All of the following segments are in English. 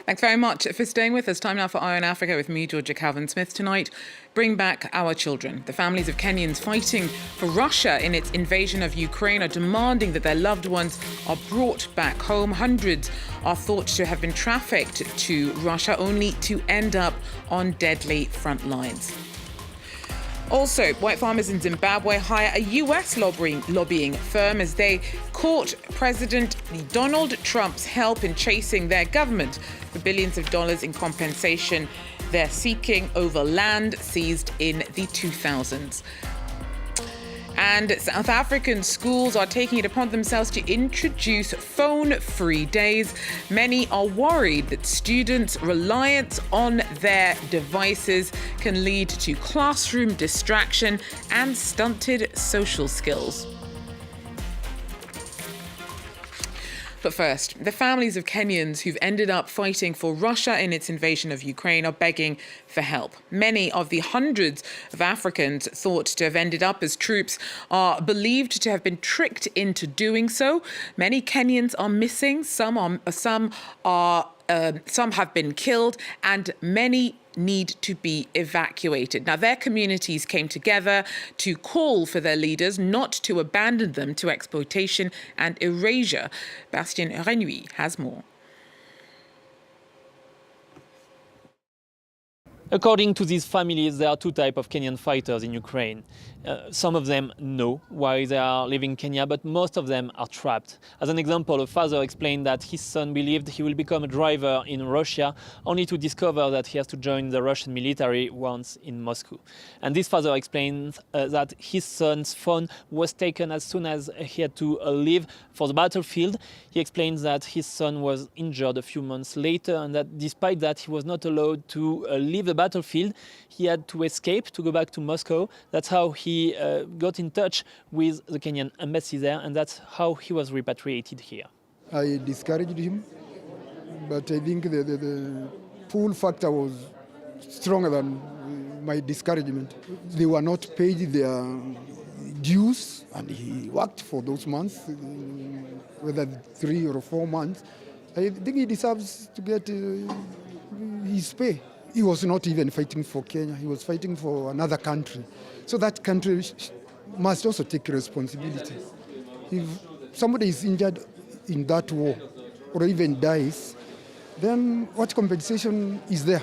Thanks very much for staying with us. Time now for Eye on Africa with me, Georgia Calvin-Smith. Tonight, bring back our children. The families of Kenyans fighting for Russia in its invasion of Ukraine are demanding that their loved ones are brought back home. Hundreds are thought to have been trafficked to Russia, only to end up on deadly front lines. Also, white farmers in Zimbabwe hire a US lobbying firm as they court President Donald Trump's help in chasing their government for billions of dollars in compensation they're seeking over land seized in the 2000s. And South African schools are taking it upon themselves to introduce phone-free days. Many are worried that students' reliance on their devices can lead to classroom distraction and stunted social skills. But first, the families of Kenyans who've ended up fighting for Russia in its invasion of Ukraine are begging for help. Many of the hundreds of Africans thought to have ended up as troops are believed to have been tricked into doing so. Many Kenyans are missing. Some have been killed, and many need to be evacuated. Now, their communities came together to call for their leaders not to abandon them to exploitation and erasure. Bastien Renouy has more. According to these families, there are two types of Kenyan fighters in Ukraine. Some of them know why they are leaving Kenya, but most of them are trapped. As an example, a father explained that his son believed he will become a driver in Russia, only to discover that he has to join the Russian military once in Moscow. And this father explains that his son's phone was taken as soon as he had to leave for the battlefield. He explains that his son was injured a few months later, and that despite that he was not allowed to leave the battlefield. He had to escape to go back to Moscow. That's how he got in touch with the Kenyan embassy there, and that's how he was repatriated here. I discouraged him, but I think the pull factor was stronger than my discouragement. They were not paid their dues, and he worked for those months, whether 3 or 4 months. I think he deserves to get his pay. He was not even fighting for Kenya, he was fighting for another country. So that country must also take responsibility. If somebody is injured in that war or even dies, then what compensation is there?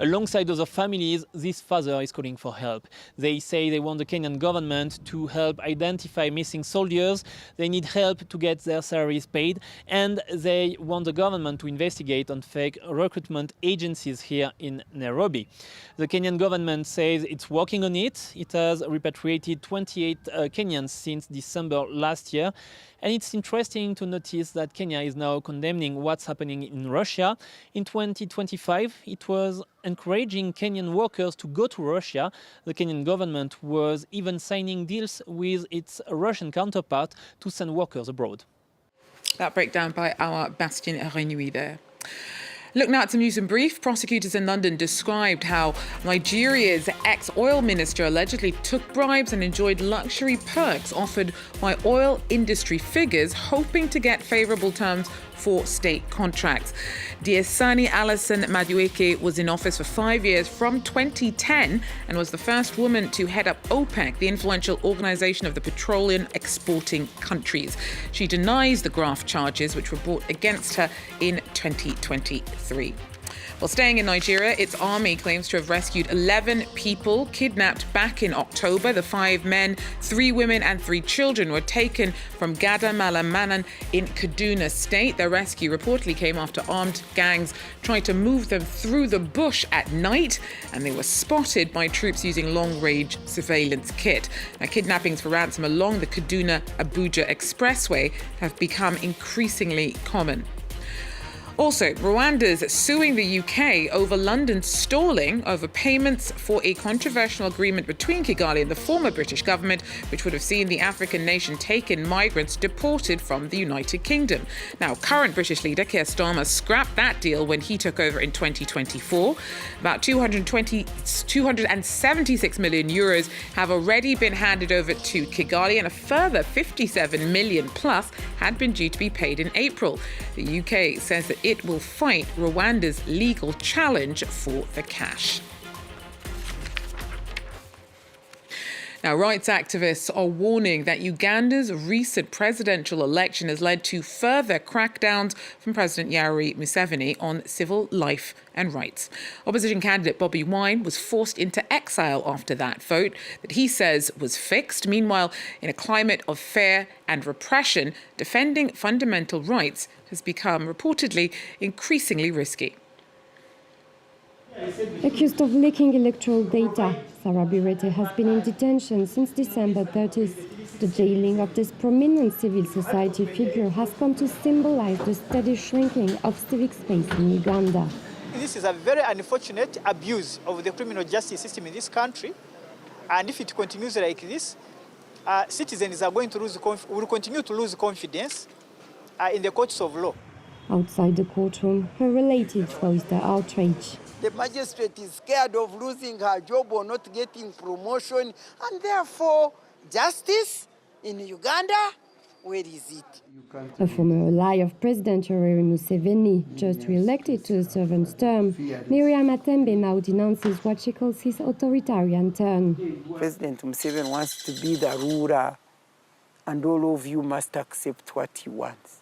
Alongside other families, this father is calling for help. They say they want the Kenyan government to help identify missing soldiers. They need help to get their salaries paid, and they want the government to investigate on fake recruitment agencies here in Nairobi. The Kenyan government says it's working on it. It has repatriated 28 Kenyans since December last year. And it's interesting to notice that Kenya is now condemning what's happening in Russia. In 2025, it was encouraging Kenyan workers to go to Russia. The Kenyan government was even signing deals with its Russian counterpart to send workers abroad. That breakdown by our Bastien Renouy there. Look now at some news in brief. Prosecutors in London described how Nigeria's ex-oil minister allegedly took bribes and enjoyed luxury perks offered by oil industry figures, hoping to get favourable terms for state contracts. Diasani Alison Madueke was in office for 5 years from 2010 and was the first woman to head up OPEC, the influential organisation of the petroleum exporting countries. She denies the graft charges which were brought against her in 2023. Well, staying in Nigeria, its army claims to have rescued 11 people kidnapped back in October. The 5 men, 3 women and 3 children were taken from Gada Malamanan in Kaduna State. Their rescue reportedly came after armed gangs tried to move them through the bush at night, and they were spotted by troops using long-range surveillance kit. Now, kidnappings for ransom along the Kaduna-Abuja Expressway have become increasingly common. Also, Rwanda's suing the UK over London stalling over payments for a controversial agreement between Kigali and the former British government, which would have seen the African nation take in migrants deported from the United Kingdom. Now, current British leader Keir Starmer scrapped that deal when he took over in 2024. About 276 million euros have already been handed over to Kigali, and a further 57 million plus had been due to be paid in April. The UK says that it will fight Rwanda's legal challenge for the cash. Now, rights activists are warning that Uganda's recent presidential election has led to further crackdowns from President Yoweri Museveni on civil life and rights. Opposition candidate Bobi Wine was forced into exile after that vote that he says was fixed. Meanwhile, in a climate of fear and repression, defending fundamental rights has become reportedly increasingly risky. Accused of leaking electoral data, Sarah Birete has been in detention since December 30th. The jailing of this prominent civil society figure has come to symbolize the steady shrinking of civic space in Uganda. This is a very unfortunate abuse of the criminal justice system in this country, and if it continues like this, citizens are going to will continue to lose confidence in the courts of law. Outside the courtroom, her relatives voiced their outrage. The magistrate is scared of losing her job or not getting promotion, and therefore, justice in Uganda, where is it? A former ally of President Yoweri Museveni, just re-elected to a seventh term, Miriam Atembe now denounces what she calls his authoritarian turn. President Museveni wants to be the ruler, and all of you must accept what he wants.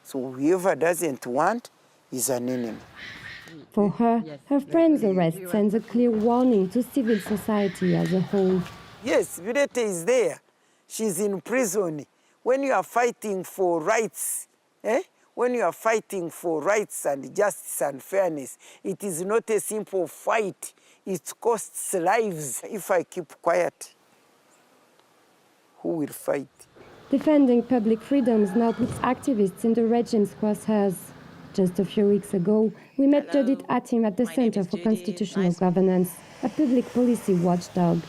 So whoever doesn't want is an enemy. For her, her friend's arrest sends a clear warning to civil society as a whole. Yes, Birete is there. She's in prison. When you are fighting for rights, when you are fighting for rights and justice and fairness, it is not a simple fight. It costs lives. If I keep quiet, who will fight? Defending public freedoms now puts activists in the regime's crosshairs. Just a few weeks ago, we met Judith Atim at the Center for Constitutional Governance, a public policy watchdog.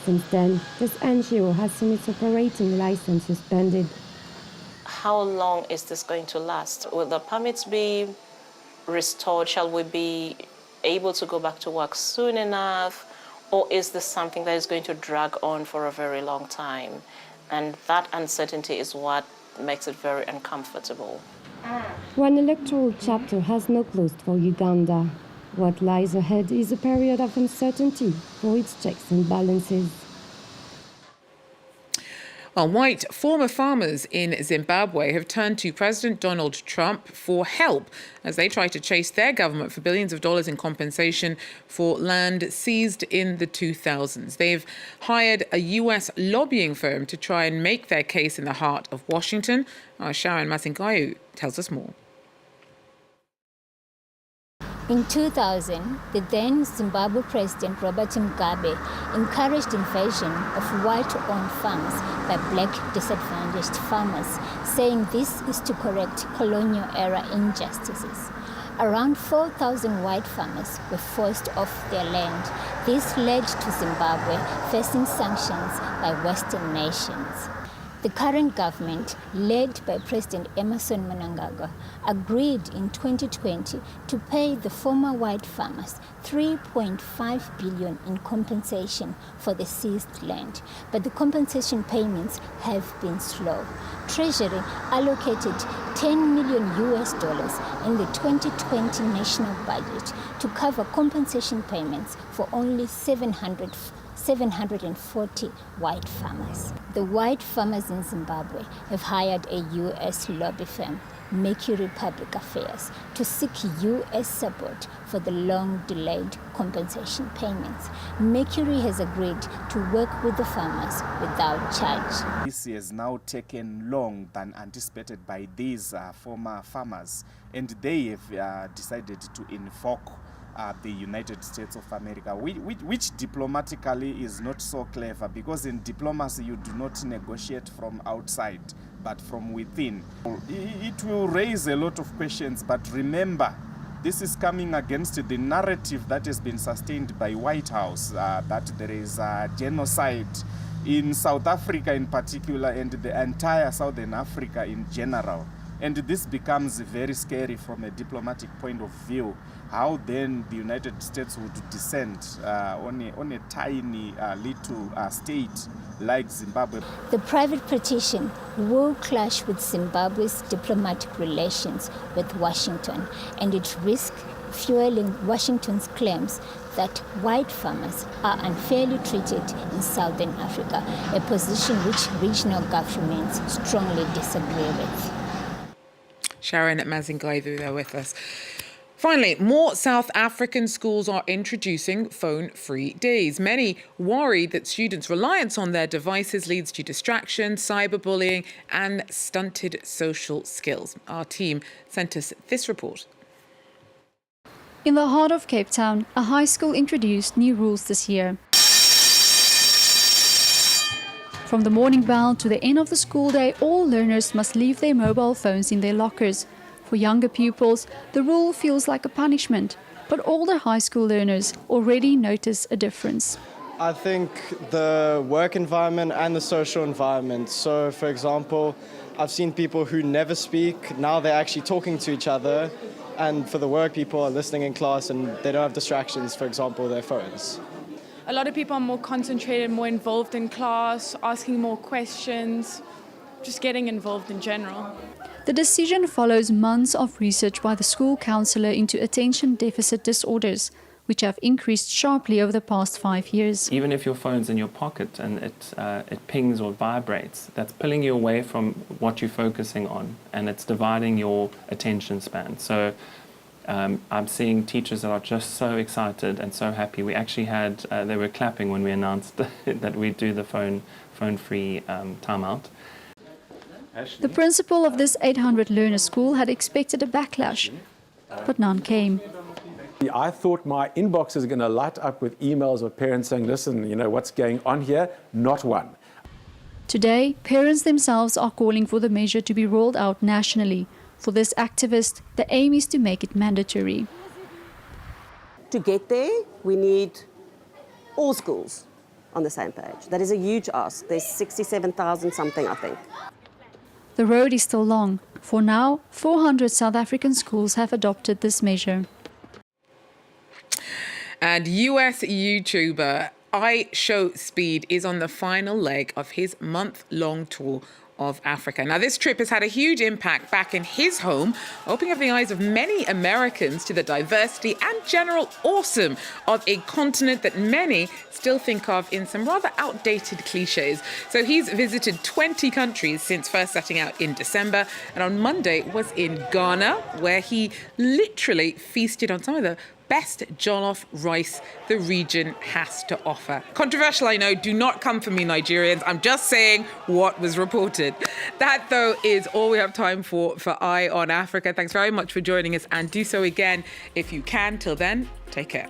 Since then, this NGO has seen its operating license suspended. How long is this going to last? Will the permits be restored? Shall we be able to go back to work soon enough? Or is this something that is going to drag on for a very long time? And that uncertainty is what makes it very uncomfortable. One electoral chapter has now closed for Uganda. What lies ahead is a period of uncertainty for its checks and balances. Well, white former farmers in Zimbabwe have turned to President Donald Trump for help as they try to chase their government for billions of dollars in compensation for land seized in the 2000s. They've hired a U.S. lobbying firm to try and make their case in the heart of Washington. Sharon Masingayu tells us more. In 2000, the then Zimbabwe President Robert Mugabe encouraged invasion of white-owned farms by black disadvantaged farmers, saying this is to correct colonial-era injustices. Around 4,000 white farmers were forced off their land. This led to Zimbabwe facing sanctions by Western nations. The current government, led by President Emerson Mnangagwa, agreed in 2020 to pay the former white farmers $3.5 billion in compensation for the seized land, but the compensation payments have been slow. Treasury allocated $10 million in the 2020 national budget to cover compensation payments for only 740 white farmers. The white farmers in Zimbabwe have hired a U.S. lobby firm, Mercury Public Affairs, to seek U.S. support for the long-delayed compensation payments. Mercury has agreed to work with the farmers without charge. This has now taken longer than anticipated by these former farmers, and they have decided to invoke the United States of America, which diplomatically is not so clever, because in diplomacy you do not negotiate from outside but from within. It will raise a lot of questions, but remember, this is coming against the narrative that has been sustained by White House, that there is a genocide in South Africa in particular and the entire Southern Africa in general. And this becomes very scary from a diplomatic point of view. How then the United States would descend on a tiny little state like Zimbabwe. The private petition will clash with Zimbabwe's diplomatic relations with Washington, and it risks fueling Washington's claims that white farmers are unfairly treated in Southern Africa, a position which regional governments strongly disagree with. Sharon Mazingaivu there with us. Finally, more South African schools are introducing phone-free days. Many worry that students' reliance on their devices leads to distraction, cyberbullying and stunted social skills. Our team sent us this report. In the heart of Cape Town, a high school introduced new rules this year. From the morning bell to the end of the school day, all learners must leave their mobile phones in their lockers. For younger pupils, the rule feels like a punishment, but older high school learners already notice a difference. I think the work environment and the social environment. So, for example, I've seen people who never speak, now they're actually talking to each other. And for the work, people are listening in class and they don't have distractions, for example, their phones. A lot of people are more concentrated, more involved in class, asking more questions, just getting involved in general. The decision follows months of research by the school counsellor into attention deficit disorders, which have increased sharply over the past 5 years. Even if your phone's in your pocket and it pings or vibrates, that's pulling you away from what you're focusing on, and it's dividing your attention span. So I'm seeing teachers that are just so excited and so happy. We actually had, they were clapping when we announced that we'd do the phone-free timeout. The principal of this 800-learner school had expected a backlash, but none came. I thought my inbox is going to light up with emails of parents saying, listen, you know, what's going on here? Not one. Today, parents themselves are calling for the measure to be rolled out nationally. For this activist, the aim is to make it mandatory. To get there, we need all schools on the same page. That is a huge ask. There's 67,000 something, I think. The road is still long. For now, 400 South African schools have adopted this measure. And US YouTuber iShowSpeed is on the final leg of his month-long tour of Africa. Now, this trip has had a huge impact back in his home, opening up the eyes of many Americans to the diversity and general awesome of a continent that many still think of in some rather outdated cliches. So he's visited 20 countries since first setting out in December, and on Monday was in Ghana, where he literally feasted on some of the best jollof rice the region has to offer. Controversial, I know. Do not come for me, Nigerians. I'm just saying what was reported. That, though, is all we have time for Eye on Africa. Thanks very much for joining us, and do so again if you can. Till then, take care.